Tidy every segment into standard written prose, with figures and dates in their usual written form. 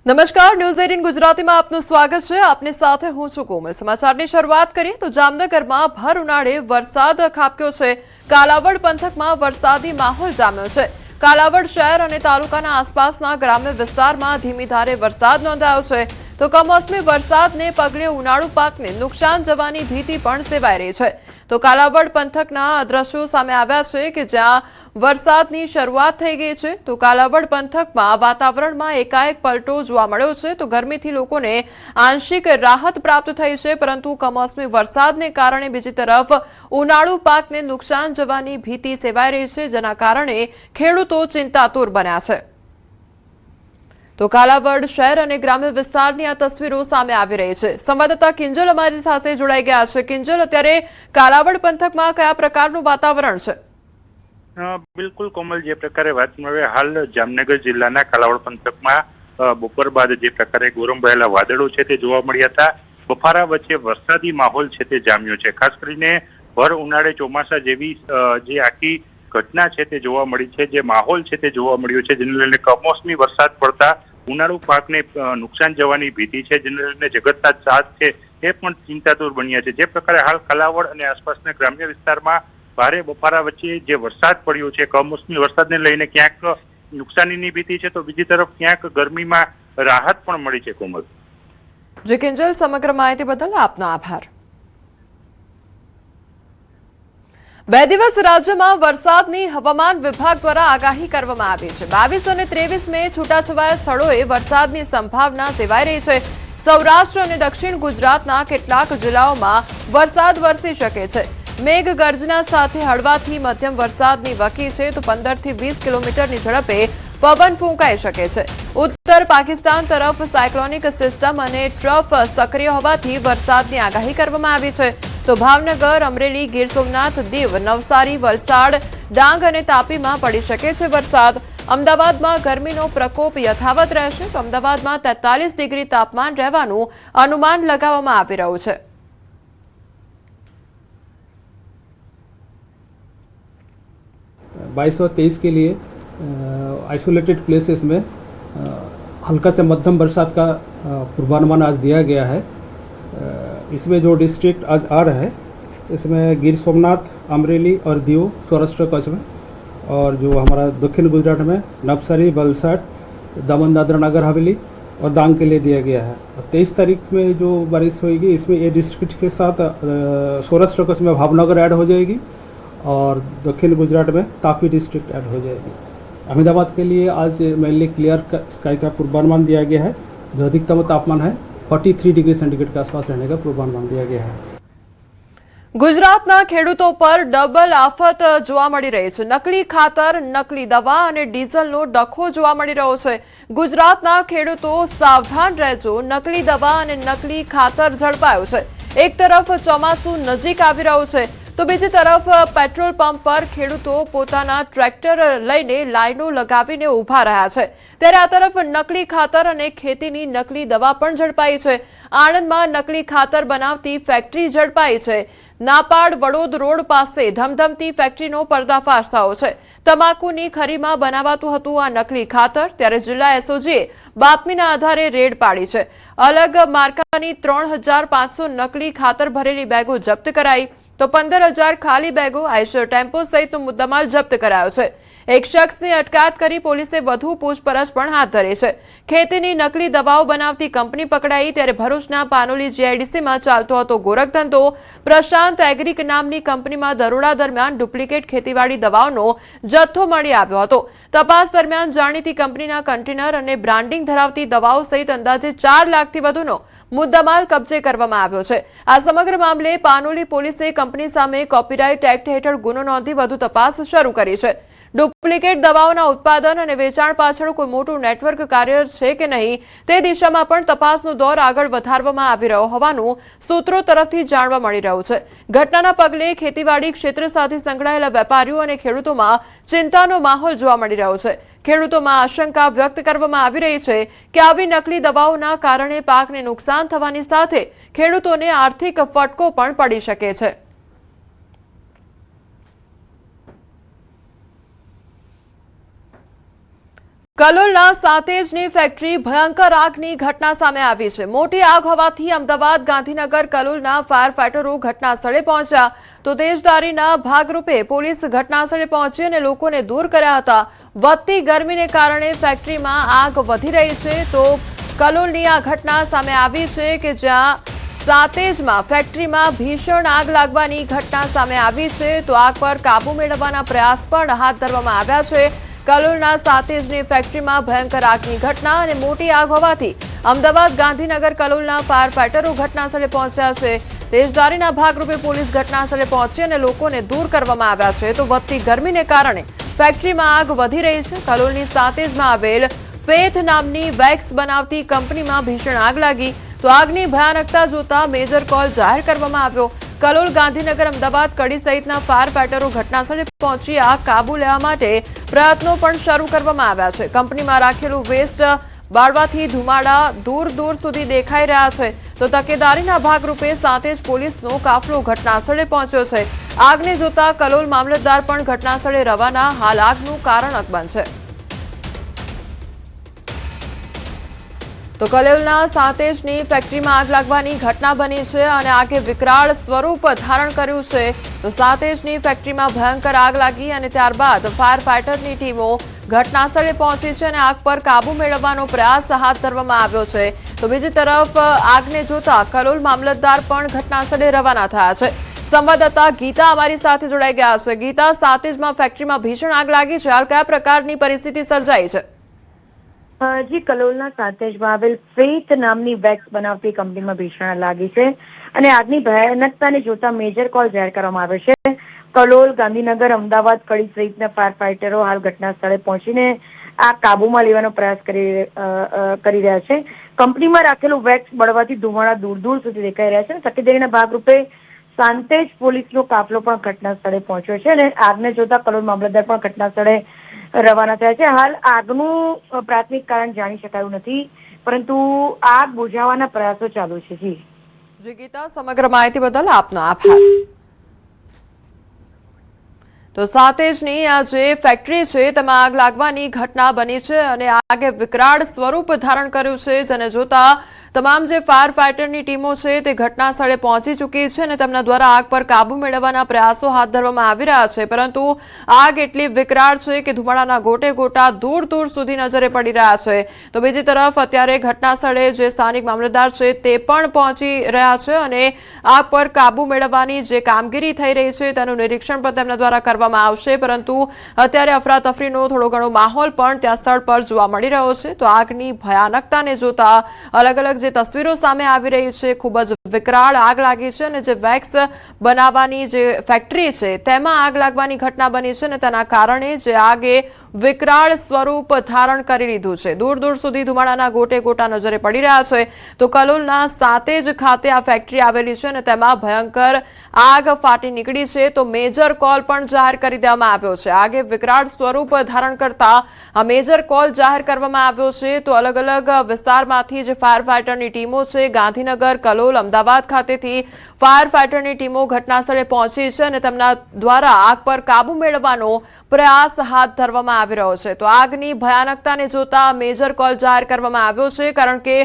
નમસ્કાર, ન્યૂઝ 18 ગુજરાતીમાં આપનું સ્વાગત છે। આપની સાથે હું છું કોમલ। સમાચારની શરૂઆત કરીએ તો જામનગરમાં ભર ઉનાળે વરસાદ ખાબક્યો છે। કાલાવડ પંથકમાં વરસાદી માહોલ જામ્યો છે। કાલાવડ શહેર અને તાલુકાના આસપાસના ગ્રામ્ય વિસ્તારમાં ધીમી ધારે વરસાદ નોંધાયો છે તો કમોસમી વરસાદને પગલે ઉનાળુ પાકને નુકસાન જવાની ભીતિ પણ સેવાઈ રહી છે। તો કાલાવડ પંથકના દ્રશ્યો સામે આવ્યા છે કે જ્યાં વરસાદની શરૂઆત થઈ ગઈ છે તો કાલાવડ પંથકમાં વાતાવરણમાં એકાએક પલટો જોવા મળ્યો છે તો ગરમીથી લોકોને આંશિક રાહત પ્રાપ્ત થઈ છે પરંતુ કમોસમી વરસાદને કારણે બીજી તરફ ઉનાળુ પાકને નુકસાન જવાની ભીતિ સેવાઈ રહી છે જેના કારણે ખેડૂતો ચિંતાતુર બન્યા છે। તો કાલાવડ શહેર અને ગ્રામ્ય વિસ્તારની આ તસવીરો સામે આવી રહી છે। સંવાદદાતા કિંજલ અમારી સાથે જોડાઈ ગયા છે। કિંજલ, અત્યારે કાલાવડ પંથકમાં કયા પ્રકારનું વાતાવરણ છે? બિલકુલ કોમલ, જે પ્રકારે વાત મળે હાલ જામનગર જિલ્લાના કાલાવડ પંથકમાં બપોર બાદ જે પ્રકારે ગોરંભાયેલા વાદળો છે તે જોવા મળ્યા હતા। બફારા વચ્ચે વરસાદી માહોલ છે તે જામ્યો છે। ખાસ કરીને ભર ઉનાળે ચોમાસા જેવી જે આખી ઘટના છે તે જોવા મળી છે, જે માહોલ છે તે જોવા મળ્યો છે, જેને લઈને કમોસમી વરસાદ પડતા ઉનાળુ પાકને નુકસાન જવાની ભીતિ છે, જેને લઈને જગતના ચાષ છે એ પણ ચિંતાતુર બન્યા છે। જે પ્રકારે હાલ કાલાવડ અને આસપાસના ગ્રામ્ય વિસ્તારમાં ભારે બફારા વચ્ચે જે વરસાદ પડ્યો છે, કમોસમી વરસાદને લઈને ક્યાંક નુકસાનીની ભીતિ છે તો બીજી તરફ ક્યાંક ગરમીમાં રાહત પણ મળી છે। કોમલ જી કિંજલ, સમગ્ર માહિતી બદલ આપનો આભાર। 2 દિવસ રાજ્યમાં વરસાદની હવામાન વિભાગ દ્વારા આગાહી કરવામાં આવી છે। 22 અને 23 મે છૂટાછવાયા સ્થળોએ વરસાદની સંભાવના સેવાઈ રહી છે। સૌરાષ્ટ્ર અને દક્ષિણ ગુજરાતના કેટલાક જિલ્લાઓમાં વરસાદ વરસી શકે છે। મેઘગર્જના સાથે હળવાથી મધ્યમ વરસાદની વકી છે તો 15 થી 20 કિલોમીટરની ઝડપે પવન ફૂંકાઈ શકે છે। ઉત્તર પાકિસ્તાન તરફ સાયક્લોનિક સિસ્ટમ અને ટ્રફ સક્રિય હોવાથી વરસાદની આગાહી કરવામાં આવી છે તો ભાવનગર, અમરેલી, ગીર સોમનાથ, દીવ, નવસારી, વલસાડ, ડાંગ અને તાપીમાં પડી શકે છે વરસાદ। અમદાવાદમાં ગરમીનો પ્રકોપ યથાવત રહેશે તો અમદાવાદમાં 43 ડિગ્રી તાપમાન રહેવાનું અનુમાન લગાવવામાં આવી રહ્યું છે। 22 और 23 के लिए आइसोलेटेड प्लेसेस में हल्का से मध्यम बरसात का पूर्वानुमान आज दिया गया है। इसमें जो डिस्ट्रिक्ट आज आ रहा है इसमें गिर सोमनाथ, अमरेली और दीव, सौराष्ट्र कच्छ में, और जो हमारा दक्षिण गुजरात में नवसारी, वलसाड, दमन दादरा नगर हवेली और डांग के लिए दिया गया है। 23 तारीख में जो बारिश होगी इसमें ये डिस्ट्रिक्ट के साथ सौराष्ट्र कच्छ में भावनगर ऐड हो जाएगी और दक्षिण गुजरात में तापी डिस्ट्रिक्ट ऐड हो जाएगी। अहमदाबाद के लिए आज मेनली क्लियर स्काई का पूर्वानुमान दिया गया है। जो अधिकतम तापमान है 43 डिग्री सेंटीग्रेड के आसपास रहने का पूर्वानुमान दिया गया है। ગુજરાતના ખેડૂતો પર ડબલ આફત જોવા મળી રહી છે। નકલી ખાતર, નકલી દવા અને ડીઝલનો ડખો જોવા મળી રહ્યો છે। ગુજરાતના ખેડૂતો સાવધાન રહેજો, નકલી દવા અને નકલી ખાતર ઝડપાયું છે। એક તરફ ચોમાસું નજીક આવી રહ્યું છે તો બીજી તરફ પેટ્રોલ પંપ પર ખેડૂતો પોતાના ટ્રેક્ટર લઈને લાઈનો લગાવીને ઊભા રહ્યા છે ત્યારે આ તરફ નકલી ખાતર અને ખેતીની નકલી દવા પણ ઝડપાઈ છે। આણંદમાં નકલી ખાતર બનાવતી ફેક્ટરી ઝડપાઈ છે। નાપાડ વડોદ રોડ પાસે ધમધમતી ફેક્ટરીનો પર્દાફાશ થયો છે। તમાકુની ખરીમાં બનાવાતું હતું આ નકલી ખાતર ત્યારે જિલ્લા એસઓજીએ બાતમીના આધારે રેડ પાડી છે। અલગ માર્કાની 3500 નકલી ખાતર ભરેલી બેગો જપ્ત કરાઈ તો 15,000 ખાલી બેગો, આઈશર ટેમ્પો સહિતનો મુદ્દામાલ જપ્ત કરાયો છે। એક શખ્સની અટકાયત કરી પોલીસે વધુ પૂછપરછ પણ હાથ ધરી છે। ખેતીની નકલી દવાઓ બનાવતી કંપની પકડાઈ ત્યારે ભરૂચના પાનોલી જીઆઈડીસીમાં ચાલતો હતો ગોરખધંધો। પ્રશાંત એગ્રીક નામની કંપનીમાં દરોડા દરમિયાન ડુપ્લિકેટ ખેતીવાડી દવાઓનો જથ્થો મળી આવ્યો હતો। તપાસ દરમિયાન જાણીતી કંપનીના કન્ટેનર અને બ્રાન્ડિંગ ધરાવતી દવાઓ સહિત અંદાજે 4 લાખથી વધુનો મુદ્દામાલ કબજે કરવામાં આવ્યો છે। આ સમગ્ર મામલે પાનોલી પોલીસે કંપની સામે કોપીરાઇટ એક્ટ હેઠળ ગુનો નોંધી વધુ તપાસ શરૂ કરી છે। ડુપ્લિકેટ દવાઓના ઉત્પાદન અને વેચાણ પાછળ કોઈ મોટું નેટવર્ક કાર્યરત છે કે નહીં તે દિશામાં પણ તપાસનો દોર આગળ વધારવામાં આવી રહ્યો હોવાનું સૂત્રો તરફથી જાણવા મળી રહ્યું છે। ઘટનાના પગલે ખેતીવાડી ક્ષેત્ર સાથે સંકળાયેલા વેપારીઓ અને ખેડૂતોમાં ચિંતાનો માહોલ જોવા મળી રહ્યો છે। ખેડૂતોમાં આશંકા વ્યક્ત કરવામાં આવી રહી છે કે આવી નકલી દવાઓના કારણે પાકને નુકસાન થવાની સાથે ખેડૂતોને આર્થિક ફટકો પણ પડી શકે છે। કલોલના સાતેજની ફેક્ટરી ભયંકર આગની ઘટના સામે આવી છે। મોટી આગ હોવાથી અમદાવાદ, ગાંધીનગર, કલોલના ફાયર ફાઈટરો ઘટનાસ્થળે પહોંચ્યા તો તેજદારીના ભાગરૂપે પોલીસ ઘટનાસ્થળે પહોંચી અને લોકોને દૂર કર્યા હતા। વધતી ગરમીને કારણે ફેક્ટરીમાં આગ વધી રહી છે તો કલોલની આ ઘટના સામે આવી છે કે જ્યાં સાતેજમાં ફેક્ટરીમાં ભીષણ આગ લાગવાની ઘટના સામે આવી છે તો આગ પર કાબુ મેળવવાના પ્રયાસ પણ હાથ ધરવામાં આવ્યા છે। કલોલના સાતેજની ફેક્ટરીમાં ભયંકર આગની ઘટના અને મોટી આગ હોવાથી અમદાવાદ, ગાંધીનગર, કલોલના ફાયર ફાઈટરો ઘટનાસ્થળે પહોંચ્યા છે। તેજદારીના ભાગરૂપે પોલીસ ઘટનાસ્થળે પહોંચી અને લોકોને દૂર કરવામાં આવ્યા છે તો વધતી ગરમીને કારણે ફેક્ટરીમાં આગ વધી રહી છે। કલોલની સાતેજમાં આવેલ ફેથ નામની વેક્સ બનાવતી કંપનીમાં ભીષણ આગ લાગી તો આગની ભયાનકતા જોતા મેજર કોલ જાહેર કરવામાં આવ્યો। કલોલ, ગાંધીનગર, અમદાવાદ, કડી સહિતના ફાયર ફાઈટરો ઘટનાસ્થળે પહોંચી આગ કાબુ લેવા માટે પ્રયત્નો પણ શરૂ કરવામાં આવ્યા છે। કંપનીમાં રાખેલું વેસ્ટ બાળવાથી ધુમાડા દૂર દૂર સુધી દેખાઈ રહ્યા છે તો તકેદારીના ભાગરૂપે સાતેજ પોલીસનો કાફલો ઘટનાસ્થળે પહોંચ્યો છે। આગને જોતા કલોલ મામલતદાર પણ ઘટનાસ્થળે રવાના। હાલ આગનું કારણ અકબંધ છે। તો કલોલના સાતેજની ફેક્ટરીમાં આગ લાગવાની ઘટના બની છે અને આગે વિકરાળ સ્વરૂપ ધારણ કર્યું છે તો સાતેજની ફેક્ટરીમાં ભયંકર આગ લાગી અને ત્યારબાદ ફાયર ફાઈટરની ટીમો ઘટનાસ્થળે પહોંચી છે અને આગ પર કાબુ મેળવવાનો પ્રયાસ હાથ ધરવામાં આવ્યો છે તો બીજી તરફ આગને જોતા કલોલ મામલતદાર પણ ઘટનાસ્થળે રવાના થયા છે। સંવાદદાતા ગીતા અમારી સાથે જોડાઈ ગયા છે। ગીતા, સાતેજમાં ફેક્ટરીમાં ભીષણ આગ લાગી છે, હાલ કયા પ્રકારની પરિસ્થિતિ સર્જાઈ છે? જી, કલોલના સાતેજમાં આવેલ ફેથ નામની વેક્સ બનાવતી કંપનીમાં ભીષણ લાગી છે અને આગની ભયાનકતાને જોતા મેજર કોલ જાહેર કરવામાં આવ્યો છે। કલોલ, ગાંધીનગર, અમદાવાદ, કડી સહિતના ફાયર ફાઈટરો હાલ ઘટના સ્થળે પહોંચીને આગ કાબુમાં લેવાનો પ્રયાસ કરી રહ્યા છે। કંપનીમાં રાખેલું વેક્સ બળવાથી ધુમાડા દૂર દૂર સુધી દેખાઈ રહ્યા છે। તકેદારીના ભાગરૂપે સાતેજ પોલીસનો કાફલો પણ ઘટના સ્થળે પહોંચ્યો છે અને આગને જોતા કલોલ મામલતદાર પણ ઘટના સ્થળે રવાના થયા છે। હાલ આગનું પ્રાથમિક કારણ જાણી શકાયું નથી પરંતુ આગ બુઝાવવાના પ્રયાસો ચાલુ છે। જી ગીતા, સમગ્ર માહિતી બદલ આપનો આભાર। તો સાતેજની આ જે ફેક્ટરી છે તેમાં આગ લાગવાની ઘટના બની છે અને આગે વિકરાળ સ્વરૂપ ધારણ કર્યું છે જેને જોતા તમામ જે ફાયર ફાઈટરની ટીમો છે તે ઘટના સ્થળે પહોંચી ચૂકી છે અને તેમના દ્વારા આગ પર કાબુ મેળવવાના પ્રયાસો હાથ ધરવામાં આવી રહ્યા છે પરંતુ આગ એટલી વિકરાળ છે કે ધુમાડાના ગોટે ગોટા દૂર દૂર સુધી નજરે પડી રહ્યા છે તો બીજી તરફ અત્યારે ઘટના સ્થળે જે સ્થાનિક મામલતદાર છે તે પણ પહોંચી રહ્યા છે અને આગ પર કાબુ મેળવવાની જે કામગીરી થઈ રહી છે તેનું નિરીક્ષણ પણ તેમના દ્વારા કરવામાં આવશે પરંતુ અત્યારે અફરાતફરીનો થોડો ઘણો માહોલ પણ ત્યાં સ્થળ પર જોવા મળી રહ્યો છે તો આગની ભયાનકતાને જોતા અલગ અલગ જે તસવીરો સામે આવી રહી છે ખૂબ જ વિકરાળ આગ લાગી છે અને જે વેક્સ બનાવવાની જે ફેક્ટરી છે તેમાં આગ લાગવાની ઘટના બની છે અને તેના કારણે જે આગે વિકરાળ સ્વરૂપ ધારણ કરી લીધું છે। દૂર દૂર સુધી ધુમાડાના ગોટે ગોટા નજરે પડી રહ્યા છે તો કલોલના સાતેજ ખાતે આ ફેક્ટરી આવેલી છે અને તેમાં ભયંકર આગ ફાટી નીકળી છે તો મેજર કોલ પણ જાહેર કરી દેવામાં આવ્યો છે। આગે વિકરાળ સ્વરૂપ ધારણ કરતા આ મેજર કોલ જાહેર કરવામાં આવ્યો છે તો અલગ અલગ વિસ્તારમાંથી જે ફાયર ફાઈટરની ટીમો છે ગાંધીનગર, કલોલ, અમદાવાદ ખાતેથી ફાયર ફાઈટરની ટીમો ઘટનાસ્થળે પહોંચી છે અને તેમના દ્વારા આગ પર કાબુ મેળવવાનો પ્રયાસ હાથ ધરવામાં આવી રહ્યો છે તો આગની ભયાનકતાને જોતા મેજર કોલ જાહેર કરવામાં આવ્યો છે કારણ કે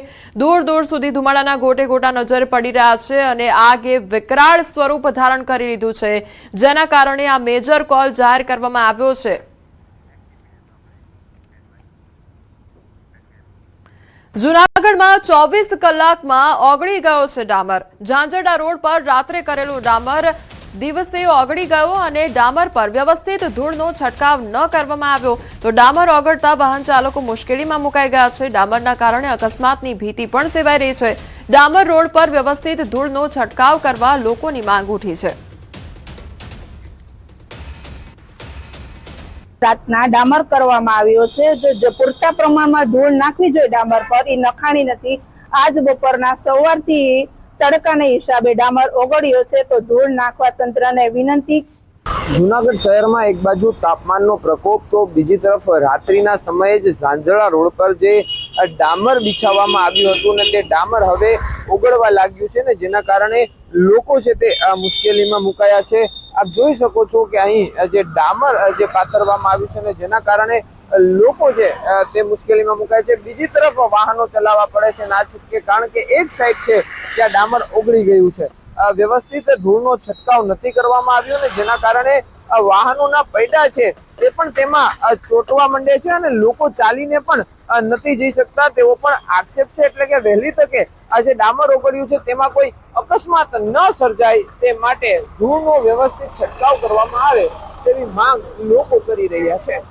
દૂર દૂર સુધી ધુમાડાના ગોટે ગોટા નજર પડી રહ્યા છે અને આગે વિકરાળ સ્વરૂપ ધારણ કરી લીધું છે જેના કારણે આ મેજર કોલ જાહેર કરવામાં આવ્યો છે। જૂનાગઢમાં 24 કલાકમાં ઓગળી ગયો છે ડામર। ઝાંઝરડા રોડ પર રાત્રે કરેલું ડામર દિવસે ઓગળી ગયો અને ડામર પર વ્યવસ્થિત ધૂળનો છંટકાવ ન કરવામાં આવ્યો તો ડામર ઓગળતા વાહન ચાલકો મુશ્કેલીમાં મુકાઈ ગયા છે। ડામરના કારણે અકસ્માતની ભીતિ પણ સેવાઈ રહી છે। ડામર રોડ પર વ્યવસ્થિત ધૂળનો છંટકાવ કરવા લોકોની માંગ ઉઠી છે। રાતના ડામર કરવામાં આવ્યો છે જે પૂરતા પ્રમાણમાં ધૂળ નાખવી જોઈએ ડામર પર એ નખાણી નથી। આજ બપોરના સવારથી તડકાના હિસાબે ડામર ઓગળ્યો છે તો ધૂળ નાખવા તંત્રને વિનંતી। જૂનાગઢ શહેરમાં એક બાજુ તાપમાનનો પ્રકોપ તો બીજી તરફ રાત્રિના સમયે જ ઝાંઝરડા રોડ પર જે ડામર બિછાવવામાં આવ્યું હતું ને તે ડામર હવે ઓગળવા લાગ્યું છે ને જેના કારણે લોકો છે તે મુશ્કેલીમાં મુકાયા છે। આપ જોઈ શકો છો કે અહીં જે ડામર જે પાથરવામાં આવ્યું છે ને જેના કારણે લોકો છે તે મુશ્કેલીમાં મુકાય છે, બીજી તરફ વાહનો ચલાવવા પડે છે ના છૂટકે, કારણ કે એક સાઈડ છે ત્યાં ડામર ઓગળી ગયું છે. વ્યવસ્થિત ધૂળનો છંટકાવ નથી કરવામાં આવ્યો ને જેના કારણે વાહનોના પૈડા છે તે પણ તેમાં ચોંટવા માંડે છે અને લોકો ચાલીને પણ નથી જઈ શકતા તેવો પણ આક્ષેપ છે. એટલે કે વહેલી તકે આ જે ડામર ઓગળ્યું છે તેમાં કોઈ અકસ્માત ન સર્જાય તે માટે ધૂળનો વ્યવસ્થિત છંટકાવ કરવામાં આવે તેવી માંગ લોકો કરી રહ્યા છે.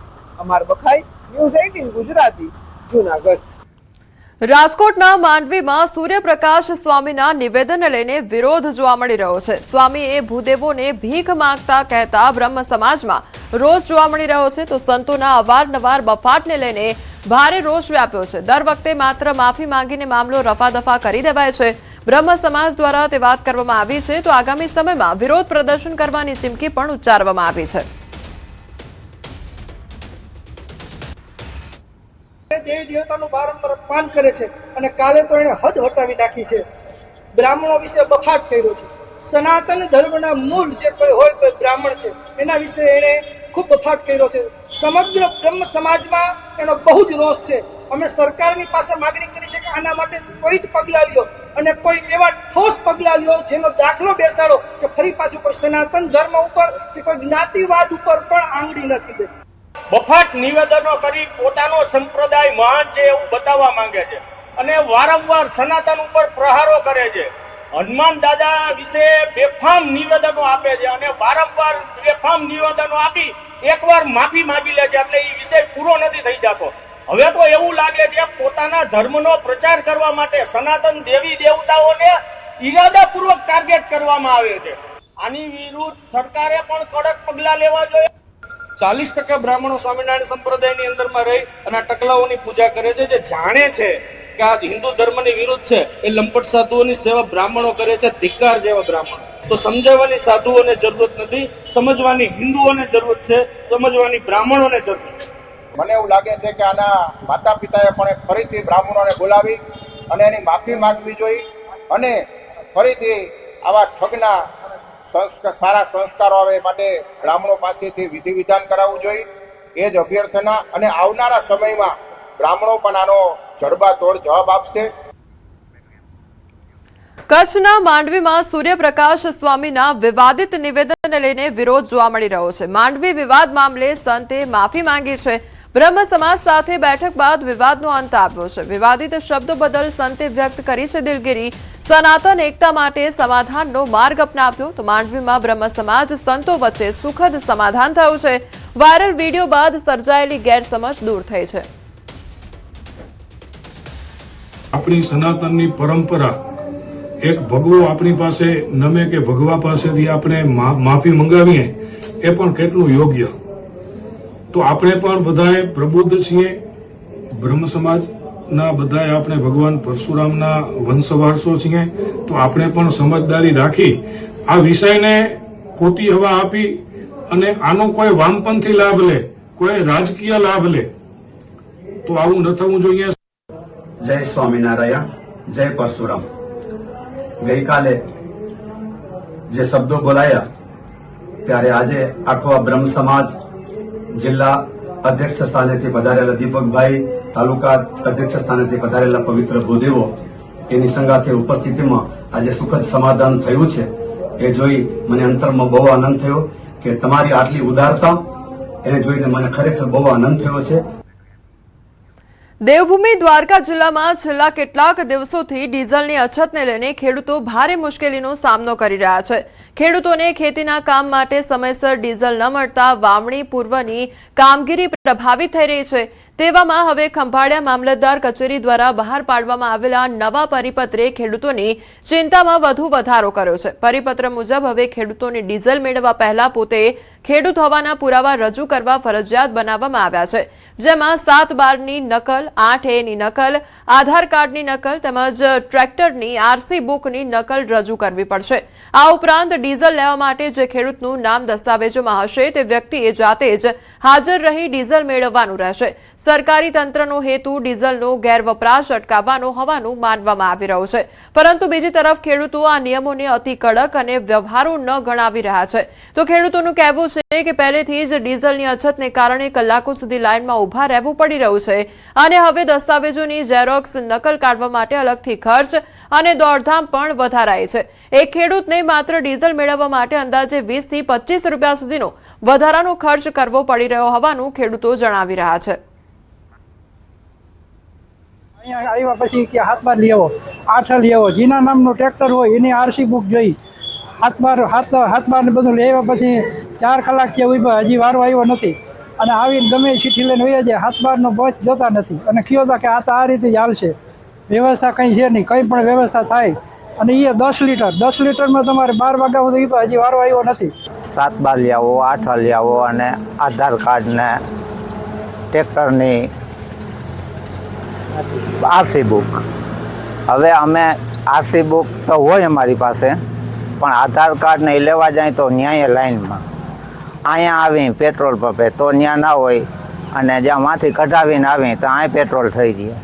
અમાર બખાઈ, ન્યૂઝ 18 ગુજરાતી, જૂનાગઢ. રાજકોટના માંડવીમાં સૂર્યપ્રકાશ સ્વામીના નિવેદનને લઈને વિરોધ જોવા મળી રહ્યો છે. સ્વામીએ ભૂદેવોને ભીખ માંગતા કહેતા બ્રહ્મ સમાજમાં રોષ જોવા મળી રહ્યો છે, તો સંતોના અવારનવાર બફાટને લઈને ભારે રોષ વ્યાપ્યો છે. દર વખતે માત્ર માફી માંગીને મામલો રફાદફા કરી દેવાય છે. બ્રહ્મ સમાજ દ્વારા તે વાત કરવામાં આવી છે, તો આગામી સમયમાં વિરોધ પ્રદર્શન કરવાની ચીમકી પણ ઉચ્ચારવામાં આવી છે. દેવી દેવતાનું બારંવાર અપમાન કરે છે અને કાલે તો એને હદ વટાવી નાખી છે. બ્રાહ્મણો વિશે બફાટ કર્યો છે. સનાતન ધર્મના મૂળ જે કોઈ હોય તો બ્રાહ્મણ છે એના વિશે એને ખૂબ બફાટ કર્યો છે. સમગ્ર બ્રહ્મ સમાજમાં એનો બહુ જ રોષ છે. અમે સરકારની પાસે માગણી કરી છે કે આના માટે ત્વરિત પગલાં લ્યો અને કોઈ એવા ઠોસ પગલાં લ્યો જેનો દાખલો બેસાડો કે ફરી પાછું કોઈ સનાતન ધર્મ ઉપર કે કોઈ જ્ઞાતિવાદ ઉપર પણ આંગળી નથી દે. બફાટ નિવેદનો કરી પોતાનો સંપ્રદાય મહાન છે એવું બતાવવા માંગે છે અને વારંવાર સનાતન ઉપર પ્રહારો કરે છે. હનુમાન દાદા વિશે બેફામ નિવેદનો આપે છે અને વારંવાર બેફામ નિવેદનો આપી એકવાર માફી માંગી લે છે એટલે એ વિષય પૂરો નથી થઈ જતો. હવે તો એવું લાગે છે પોતાના ધર્મનો પ્રચાર કરવા માટે સનાતન દેવી દેવતાઓને ઈરાદાપૂર્વક ટાર્ગેટ કરવામાં આવે છે. આની વિરુદ્ધ સરકારે પણ કડક પગલાં લેવા જોઈએ. 40% બ્રાહ્મણો સ્વામિનારાયણ સંપ્રદાયની અંદરમાં રહી અને ટકલાઓની પૂજા કરે છે, જે જાણે છે કે આ હિન્દુ ધર્મની વિરુદ્ધ છે. એ લંપટ સાધુઓની સેવા બ્રાહ્મણો કરે છે, ધિક્કાર જેવા બ્રાહ્મણો. તો સમજાવવાની સાધુઓને જરૂરત નથી, સમજવાની હિન્દુઓને જરૂરત છે, સમજવાની બ્રાહ્મણોને જરૂરત છે. મને એવું લાગે છે કે આના માતા પિતાએ પણ ફરીથી બ્રાહ્મણોને બોલાવી અને એની માફી માંગવી જોઈએ અને ફરીથી આવા ઠગના સારા સંસ્કારો આવે માટે બ્રાહ્મણો પાસેથી વિધિ વિધાન કરાવવું જોઈએ એ જ અભ્યર્થના. અને આવનારા સમયમાં બ્રાહ્મણો પણ આનો જડબાતોડ જવાબ આપશે. કચ્છના માંડવીમાં સૂર્યપ્રકાશ સ્વામીના વિવાદિત નિવેદનને લઈને વિરોધ જોવા મળી રહ્યો છે. માંડવી વિવાદ મામલે સંતે માફી માંગી છે. બ્રહ્મ સમાજ સાથે બેઠક બાદ વિવાદનો અંત આવ્યો છે. વિવાદિત શબ્દો બદલ સંતે વ્યક્ત કરી છે દિલગીરી. સનાતન એકતા માટે સમાધાનનો માર્ગ અપનાવ્યો, તો માંડવીમાં બ્રહ્મ સમાજ સંતો વચ્ચે સુખદ સમાધાન થયું છે. વાયરલ વિડીયો બાદ સર્જાયેલી ગેરસમજ દૂર થઈ છે. આપણી સનાતનની પરંપરા એક ભગવો આપણી પાસે નમે કે ભગવા પાસેથી આપણે માફી મંગાવીએ એ પણ કેટલું યોગ્ય. તો આપણે પણ બધાએ પ્રબુદ્ધ છીએ. બ્રહ્મ સમાજના બધાએ આપણે ભગવાન પરશુરામના વંશવારસો છીએ, તો આપણે પણ સમજદારી રાખી આ વિષયને ખોટી હવા આપી અને આનો કોઈ વામપંથી લાભ લે, કોઈ રાજકીય લાભ લે, તો આવું ન થવું જોઈએ. જય સ્વામિનારાયણ, જય પરશુરામ. ગઈકાલે જે શબ્દો બોલાયા ત્યારે આજે આખો આ બ્રહ્મ સમાજ જિલ્લા અધ્યક્ષ સ્થાનેથી પધારેલા દીપકભાઈ, તાલુકા અધ્યક્ષ સ્થાનેથી પધારેલા પવિત્ર ભૂદેવો એની સંગાથે ઉપસ્થિતિમાં આજે સુખદ સમાધાન થયું છે. એ જોઈ મને અંતરમાં બહુ આનંદ થયો કે તમારી આટલી ઉદારતા એને જોઈને મને ખરેખર બહુ આનંદ થયો છે. દેવભૂમિ દ્વારકા જિલ્લામાં છેલ્લા કેટલાક દિવસોથી ડીઝલની અછતને લઈને ખેડૂતો ભારે મુશ્કેલીનો સામનો કરી રહ્યા છે. ખેડૂતોને ખેતીના કામ માટે સમયસર ડીઝલ ન મળતા વાવણી પૂર્વની કામગીરી પ્રભાવિત થઈ રહી છે. તેવામાં હવે ખંભાળિયા મામલતદાર કચેરી દ્વારા બહાર પાડવામાં આવેલા નવા પરિપત્રે ખેડૂતોની ચિંતામાં વધુ વધારો કર્યો છે. પરિપત્ર મુજબ હવે ખેડૂતોને ડીઝલ મેળવવા પહેલા પોતે ખેડૂત હોવાના પુરાવા રજૂ કરવા ફરજિયાત બનાવવામાં આવ્યા છે. જેમાં 7/12ની નકલ, 8A ની નકલ, આધાર કાર્ડની નકલ તેમજ ટ્રેક્ટરની આરસી બુકની નકલ રજૂ કરવી પડશે. આ ઉપરાંત ડીઝલ લેવા માટે જે ખેડૂતનું નામ દસ્તાવેજોમાં હશે તે વ્યક્તિએ જાતે જ હાજર રહી ડીઝલ મેળવવાનું રહેશે. સરકારી તંત્રનો હેતુ ડીઝલનો ગેરવપરાશ અટકાવવાનો હોવાનું માનવામાં આવી રહ્યું છે, પરંતુ બીજી તરફ ખેડૂતો આ નિયમોને અતિ કડક અને વ્યવહારુ ન ગણાવી રહ્યા છે. તો ખેડૂતોનું કહેવું છે કે પહેલેથી જ ડીઝલની અછતને કારણે કલાકો સુધી લાઇનમાં ઊભા રહેવું પડી રહ્યું છે અને હવે દસ્તાવેજોની ઝેરોક્સ નકલ કાઢવા માટે અલગથી ખર્ચ અને દોડધામ પણ વધારાઈ છે. એક ખેડૂતને માત્ર ડીઝલ મેળવવા માટે અંદાજે 20 થી 25 રૂપિયા સુધીનો વધારાનો ખર્ચ કરવો પડી રહ્યો હોવાનું ખેડૂતો જણાવી રહ્યા છે. અહીંયા આવ્યા પછી કે હાથબાર લઈ આવો, આઠા લઈ આવો, જેના નામનું ટ્રેક્ટર હોય એની આરસી બુક જોઈ, હાથબાર ને બધું લઈ આવ્યા પછી 4 કલાક થયા ઉભા, હજી વારો આવ્યો નથી. અને આવીને ગમે ચીઠી લઈને વયા જાય, હાથબારનો બચ જોતા નથી અને કયો હતા કે આ રીતે જ હાલશે, વ્યવસ્થા કંઈ છે નહીં, કંઈ પણ વ્યવસ્થા થાય. અને એ 10 લીટરમાં તમારે 12 વાગ્યા સુધી હજી વારો આવ્યો નથી. 7 બાર લઈ આવો, 8 લઈ આવો અને આધાર કાર્ડ ને ટ્રેક્ટરની આરસી બુક. હવે અમે આરસી બુક તો હોય અમારી પાસે, પણ આધાર કાર્ડ ને લેવા જાય તો ન્યાય લાઈનમાં, અહીંયા આવી પેટ્રોલ પંપે તો ત્યાં ના હોય, અને જ્યાં માંથી કઢાવીને આવી તો અહીં પેટ્રોલ થઈ જાય.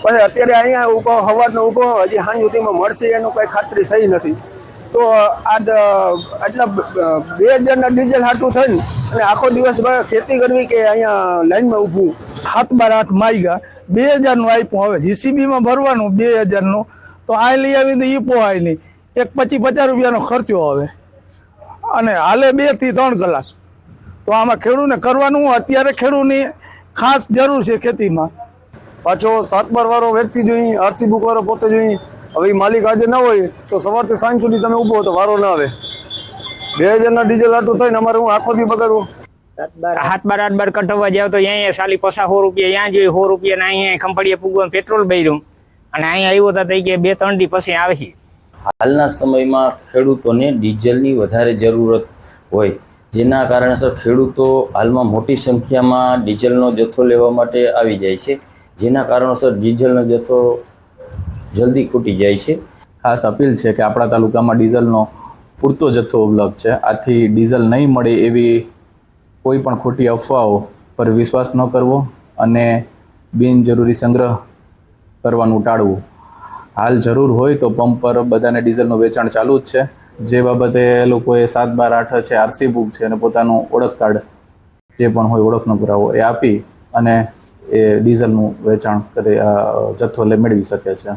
પણ અત્યારે અહીંયા ઉભો સવારનો ઉભો હજી સાંજ સુધીમાં મળશે એનું કંઈ ખાતરી થઈ નથી. તો આ આટલા 2000ના ડીઝલ હાટું થઈને અને આખો દિવસ ખેતી કરવી કે અહીંયા લાઈનમાં ઊભું. 7 બાર 8 માગ્યા, 2000નું આપ્યું. હવે જીસીબીમાં ભરવાનું 2000નું, તો આ લઈ આવી તો એ પોહાય નહીં. એક 25-50 રૂપિયાનો ખર્ચો આવે અને હાલે 2 થી 3 કલાક. તો આમાં ખેડૂતને કરવાનું અત્યારે ખેડૂતની ખાસ જરૂર છે ખેતીમાં. પાછો 7 બાર વાળો વ્યક્તિ જોઈએ, આરસી બુક વાળો પોતે જોઈએ. હવે માલિક આજે ન હોય તો સવારથી સાંજ સુધી તમે ઊભો તો વારો ના આવે. 2000ના ડીઝલ આટું થઈને અમારે હું આખો દી બગાડવું. 7 બાર 8 બાર કટવા જાવ તો અહીંયા સાલી 50 રૂપિયા ત્યાં જોઈએ, 100 રૂપિયા અહીંયા ખંભાળીએ પૂગવાનું પેટ્રોલ ભર્યું અને અહીંયા આવ્યો તો થઈ ગયા 2-3 દી પછી આવે છે. હાલના સમયમાં ખેડૂતોને ડીઝલની વધારે જરૂરત હોય, જેના કારણસર ખેડૂતો હાલમાં મોટી સંખ્યામાં ડીઝલનો જથ્થો લેવા માટે આવી જાય છે, જેના કારણોસર ડીઝલનો જથ્થો જલ્દી ખૂટી જાય છે. ખાસ અપીલ છે કે આપણા તાલુકામાં ડીઝલનો પૂરતો જથ્થો ઉપલબ્ધ છે. આથી ડીઝલ નહીં મળે એવી કોઈ પણ ખોટી અફવાઓ પર વિશ્વાસ ન કરવો અને બિનજરૂરી સંગ્રહ કરવાનું ટાળવું. હાલ જરૂર હોય તો પંપ પર બધાને ડીઝલનું વેચાણ ચાલુ જ છે. જે બાબતે લોકોએ 7 બાર 8 છે, આરસી બુક છે અને પોતાનું ઓળખ કાર્ડ જે પણ હોય ઓળખનો પુરાવો એ આપી અને એ ડીઝલનું વેચાણ કરી જથ્થો મેળવી શકે છે.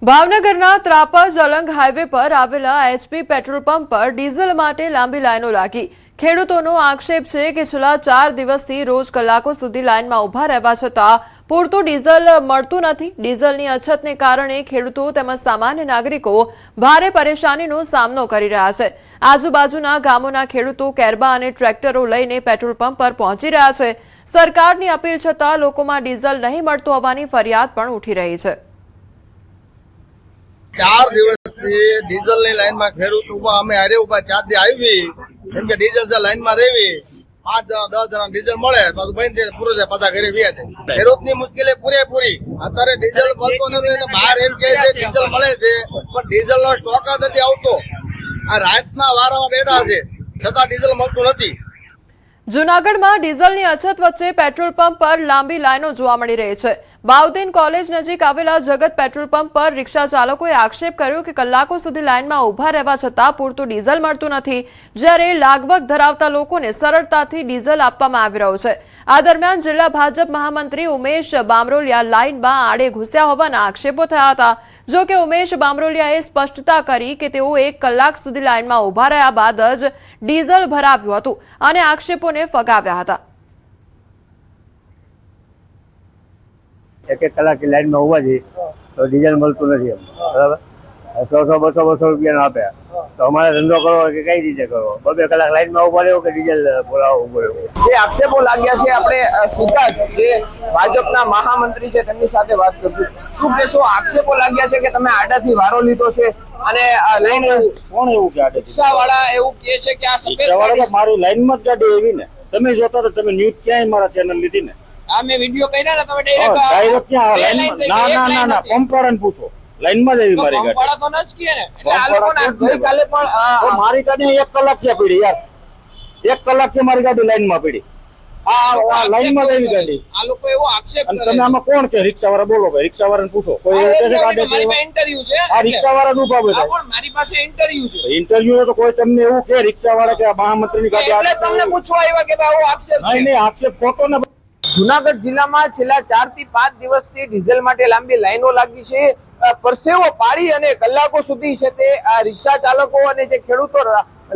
ભાવનગરના ત્રાપજ અલંગ હાઈવે પર આવેલા HP પેટ્રોલ પંપ પર ડીઝલ માટે લાંબી લાઈનો લાગી. ખેડૂતોનો આક્ષેપ છે કે છેલ્લા 4 દિવસથી રોજ કલાકો સુધી લાઈનમાં ઊભા રહેવા છતાં પૂરતું ડીઝલ મળતું નથી. ડીઝલની અછતને કારણે ખેડૂતો તેમજ સામાન્ય નાગરિકો ભારે પરેશાનીનો સામનો કરી રહ્યા છે. આજુબાજુના ગામોના ખેડૂતો કેરબા અને ટ્રેક્ટરો લઈને પેટ્રોલ પંપ પર પહોંચી રહ્યા છે. સરકારની અપીલ છતાં લોકોમાં ડીઝલ નહીં મળતું હોવાની ફરિયાદ પણ ઉઠી રહી છે. 4 દિવસથી ડીઝલની લાઈનમાં ખેડૂત ઉભા, અમે હારે ઉભા 4 દી આવી, કેમ કે ડીઝલ છે લાઈનમાં રહેવી, 5 જણા 10 જણા ડીઝલ મળે પાછું બંધ પૂરું છે, પાછા ઘરે વ્યા છે. ખેડૂતની મુશ્કેલી પૂરેપૂરી. અત્યારે ડીઝલ મળતું નથી, બહાર એમ કહે છે ડીઝલ મળે છે પણ ડીઝલનો સ્ટોક જ નથી આવતો. આ રાતના વારામાં બેઠા છે છતાં ડીઝલ મળતું નથી. જૂનાગઢમાં ડીઝલની અછત વચ્ચે પેટ્રોલ પંપ પર લાંબી લાઈનો જોવા મળી રહી છે. બાઉદીન કોલેજ નજીક આવેલા જગત પેટ્રોલ પંપ પર રિક્ષા ચાલકોએ આક્ષેપ કર્યો કે કલાકો સુધી લાઈનમાં ઊભા રહેવા છતાં પૂરતું ડીઝલ મળતું નથી, જ્યારે લાગવગ ધરાવતા લોકોને સરળતાથી ડીઝલ આપવામાં આવી રહ્યું છે. આ દરમિયાન જિલ્લા ભાજપ મહામંત્રી ઉમેશ બામરોલિયા લાઈનમાં આડે ઘૂસ્યા હોવાના આક્ષેપો થયા હતા. જો કે ઉમેશ બામરોલિયાએ સ્પષ્ટતા કરી કે તેઓ 1 કલાક સુધી લાઈનમાં ઊભા રહ્યા બાદ જ ડીઝલ ભરાવ્યું હતું અને આક્ષેપોને ફગાવ્યા હતા. 1 કલાકની લાઈનમાં ઉભા છીએ તો ડીઝલ મળતું નથી. બરાબર, 100-200 રૂપિયાનો આપ્યા તો અમારે ધંધો કરવો કે કઈ રીતે કરવો? 2 કલાક લાઈનમાં ઉભા રહેવો કે ડીઝલ બોલાવવું પડે? જે આક્ષેપો લાગ્યા છે આપણે સીધા જે ભાજપના મહામંત્રી છે તેમની સાથે વાત કરશું. શું કહેશો? આક્ષેપો લાગ્યા છે કે તમે આડાથી વારો લીધો છે અને લઈને કોણ એવું કે આડે રિક્ષાવાળા એવું કહે છે કે આ સફેદ મારું લાઈનમાં જ ગાડી એવી ને તમે જોતા તો તમે ન્યૂઝ ક્યાંય મારા ચેનલ લીધી ને? આ મેં વિડિયો કર્યા ને, તમે ડાયરેક્ટ ક્યાં લાઈનમાં? ના પંપ વાળાને પૂછો, લાઈનમાં જ એવી મારી ગાડી. પંપ વાળા તો ન જ કહે ને. એટલે આ લોકોના ગઈકાલે પણ મારી ગાડી 1 કલાક ક્યાં પડી યાર? 1 કલાક થી મારી ગાડી લાઈનમાં પડી. આ લાઈનમાં લેવી ગાડી આ લોકો એવો આક્ષેપ અને તમે આમાં કોણ કે રિક્ષાવાળા બોલો ભાઈ રિક્ષાવાળાને પૂછો કોઈ કહે છે ગાડી મારી પાસે ઇન્ટરવ્યુ છે આ રિક્ષાવાળા ઉભા બધા પણ મારી પાસે ઇન્ટરવ્યુ છે ઇન્ટરવ્યુ તો કોઈ તમને એવું કે રિક્ષાવાળા કે મહામંત્રીની ગાડી એટલે તમને પૂછવા આવ્યા કે ભાઈ આવો આક્ષેપ છે નહીં આક્ષેપ ખોટો ને જુનાગઢ જિલ્લામાં છેલ્લા 4 થી 5 દિવસથી ડીઝલ માટે લાંબી લાઈનો લાગી છે. પરસેવો પાડી અને કલાકો સુધી છે તે રિક્ષા ચાલકો અને જે ખેડૂતો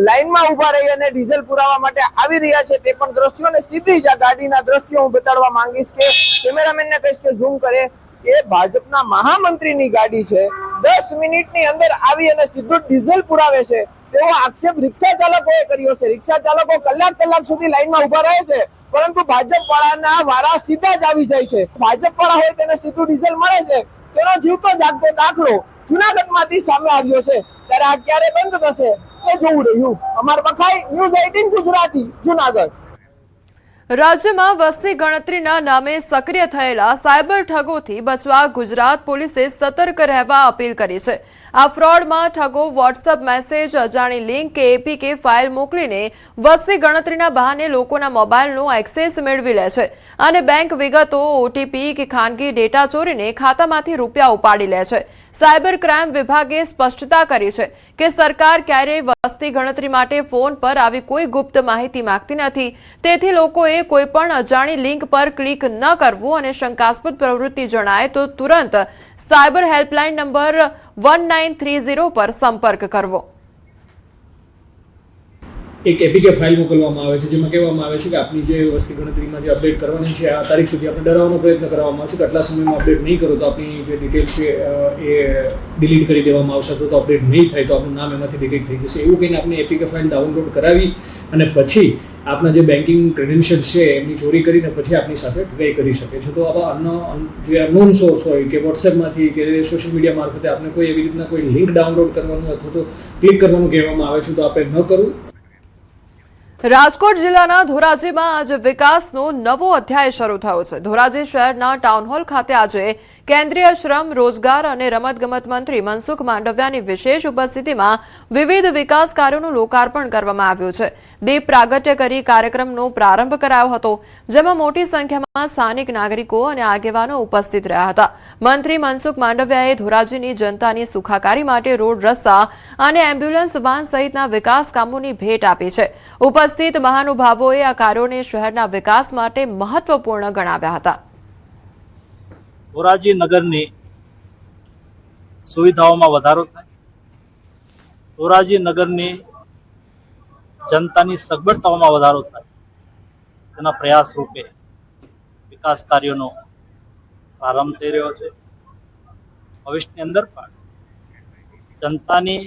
લાઈનમાં ઉભા રહી અને ડીઝલ પુરાવા માટે આવી રહ્યા છે તે પણ દ્રશ્યો ને સીધી જ ગાડીના દ્રશ્યો હું બતાડવા માંગીશ કે કેમેરામેનને કહીશ કે ઝૂમ કરે કે ભાજપના મહામંત્રીની ગાડી છે 10 મિનિટની અંદર આવી અને સીધું ડીઝલ પુરાવે છે તેવો આક્ષેપ રિક્ષા ચાલકોએ કર્યો છે. રિક્ષા ચાલકો કલાક સુધી લાઈનમાં ઉભા રહે છે પરંતુ ભાજપ વાળાના વારા સીધા જ આવી જાય છે. ભાજપ વાળા હોય તેને સીધું ડીઝલ મળે છે તેનો જીવતો જાગતો દાખલો જુનાગઢમાંથી સામે આવ્યો છે. ત્યારે આ ક્યારે બંધ થશે તે જોવું રહ્યું. અમર બખાઈ, ન્યૂઝ 18 ગુજરાતી, જુનાગઢ. રાજ્યમાં વસ્તી ગણતરીના નામે સક્રિય થયેલા સાયબર ઠગોથી બચવા ગુજરાત પોલીસે સતર્ક રહેવા અપીલ કરી છે. આ ફ્રોડમાં ઠગો વોટ્સએપ મેસેજ, અજાણી લિંક કે એપીકે ફાઇલ મોકલીને વસ્તી ગણતરીના બહાને લોકોના મોબાઈલનો એક્સેસ મેળવી લે છે અને બેંક વિગતો, ઓટીપી કે ખાનગી ડેટા ચોરીને ખાતામાંથી રૂપિયા ઉપાડી લે છે. સાયબર ક્રાઇમ વિભાગે સ્પષ્ટતા કરી છે કે સરકાર ક્યારેય વસ્તી ગણતરી માટે ફોન પર આવી કોઈ ગુપ્ત માહિતી માંગતી નથી. તેથી લોકોએ કોઈપણ અજાણી લિંક પર ક્લિક ન કરવું અને શંકાસ્પદ પ્રવૃત્તિ જણાય તો તુરંત સાયબર હેલ્પલાઇન નંબર 1930 પર સંપર્ક કરવો. એક એપીકે ફાઇલ મોકલવામાં આવે છે જેમાં કહેવામાં આવે છે કે આપની જે વસ્તી ગણતરીમાં જે અપડેટ કરવાની છે આ તારીખ સુધી આપણે ડરાવવાનો પ્રયત્ન કરવામાં આવે છે કે આટલા સમયમાં અપડેટ નહીં કરો તો આપની જે ડિટેલ છે એ ડિલીટ કરી દેવામાં આવશે તો અપડેટ નહીં થાય તો આપનું નામ એમાંથી ડિલીટ થઈ જશે. એવું કહીને આપણે એપીકે ફાઇલ ડાઉનલોડ કરાવી અને પછી આપના જે બેન્કિંગ ક્રેડેન્શિયલ છે એમની ચોરી કરીને પછી આપની સાથે ઠગાઈ કરી શકે છે. તો આવા જે અનનોન સોર્સ હોય કે વોટ્સએપમાંથી કે સોશિયલ મીડિયા મારફતે આપણે કોઈ એવી રીતના કોઈ લિંક ડાઉનલોડ કરવાનું અથવા તો ક્લિક કરવાનું કહેવામાં આવે છે તો આપણે ન કરવું. રાજકોટ જિલ્લાના ધોરાજીમાં આજે વિકાસનો નવો અધ્યાય શરૂ થયો છે. ધોરાજી શહેરના ટાઉન હોલ ખાતે આજે કેન્દ્રીય શ્રમ, રોજગાર અને રમતગમત મંત્રી મનસુખ માંડવિયાની વિશેષ ઉપસ્થિતિમાં વિવિધ વિકાસ કાર્યોનું લોકાર્પણ કરવામાં આવ્યું છે. દીપ પ્રાગટ્ય કરી કાર્યક્રમનો પ્રારંભ કરાયો હતો જેમાં મોટી સંખ્યામાં સ્થાનિક નાગરિકો અને આગેવાનો ઉપસ્થિત રહ્યા હતા. મંત્રી મનસુખ માંડવિયાએ ધોરાજીની જનતાની સુખાકારી માટે રોડ, રસ્તા અને એમ્બ્યુલન્સ વાહન સહિતના વિકાસ કામોની ભેટ આપી છે. ઉપસ્થિત મહાનુભાવોએ આ કાર્યોને શહેરના વિકાસ માટે મહત્વપૂર્ણ ગણાવ્યા હતા. ધોરાજી નગરની સુવિધાઓમાં વધારો થાય, ધોરાજી નગરની જનતાની સગવડતાઓમાં વધારો થાય તેના પ્રયાસ રૂપે વિકાસ કાર્યોનો પ્રારંભ થઈ રહ્યો છે. ભવિષ્યની અંદર પણ જનતાની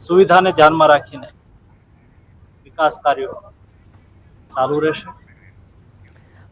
સુવિધાને ધ્યાનમાં રાખીને વિકાસ કાર્યો ચાલુ રહેશે.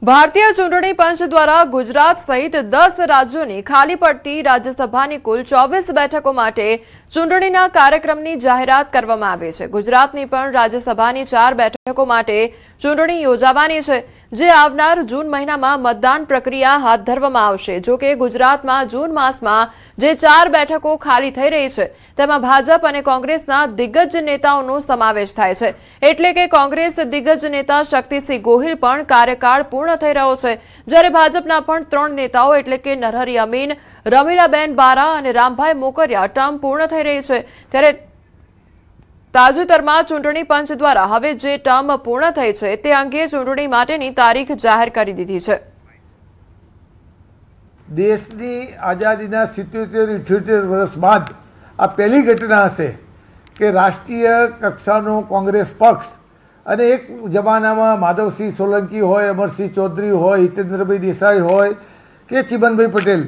ભારતીય ચૂંટણી પંચ દ્વારા ગુજરાત સહિત 10 રાજ્યોની ખાલી પડતી રાજ્યસભાની કુલ 24 બેઠકો માટે ચૂંટણીના કાર્યક્રમની જાહેરાત કરવામાં આવી છે. ગુજરાતની પણ રાજ્યસભાની 4 બેઠકો માટે ચૂંટણી યોજાવાની છે જે આવનાર જૂન મહિનામાં મતદાન પ્રક્રિયા હાથ ધરવામાં આવશે. જો કે ગુજરાતમાં જૂન માસમાં જે 4 બેઠકો ખાલી થઈ રહી છે તેમાં ભાજપ અને કોંગ્રેસના દિગ્ગજ નેતાઓનો સમાવેશ થાય છે. એટલે કે કોંગ્રેસ દિગ્ગજ નેતા શક્તિસિંહ ગોહિલ પણ કાર્યકાળ પૂર્ણ થઈ રહ્યો છે જ્યારે ભાજપના પણ 3 નેતાઓ એટલે કે નરહરી અમીન, રમીલાબેન બારા અને રામભાઈ મોકરિયા ટર્મ પૂર્ણ થઈ રહી છે. ત્યારે તાજેતરમાં ચૂંટણી પંચ દ્વારા હવે જે ટર્મ પૂર્ણ થઈ છે તે અંગે ચૂંટણી માટેની તારીખ જાહેર કરી દીધી છે. દેશની આઝાદીના 77-78 વર્ષ બાદ આ પહેલી ઘટના હશે કે રાષ્ટ્રીય કક્ષાનો કોંગ્રેસ પક્ષ અને એક જમાનામાં માધવસિંહ સોલંકી હોય, અમરસિંહ ચૌધરી હોય, હિતેન્દ્રભાઈ દેસાઈ હોય કે ચિમનભાઈ પટેલ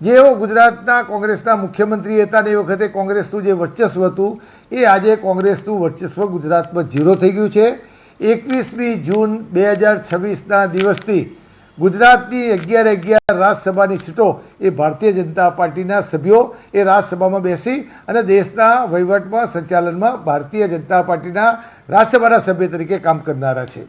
જેઓ ગુજરાતના કોંગ્રેસના મુખ્યમંત્રી હતા ને એ વખતે કોંગ્રેસનું જે વર્ચસ્વ હતું એ આજે કોંગ્રેસનું વર્ચસ્વ ગુજરાતમાં ઝીરો થઈ ગયું છે. 21મી જૂન 2026ના દિવસથી ગુજરાતની 11 રાજ્યસભાની સીટો એ ભારતીય જનતા પાર્ટીના સભ્યો એ રાજ્યસભામાં બેસી અને દેશના વહીવટમાં, સંચાલનમાં ભારતીય જનતા પાર્ટીના રાજ્યસભાના સભ્ય તરીકે કામ કરનારા છે.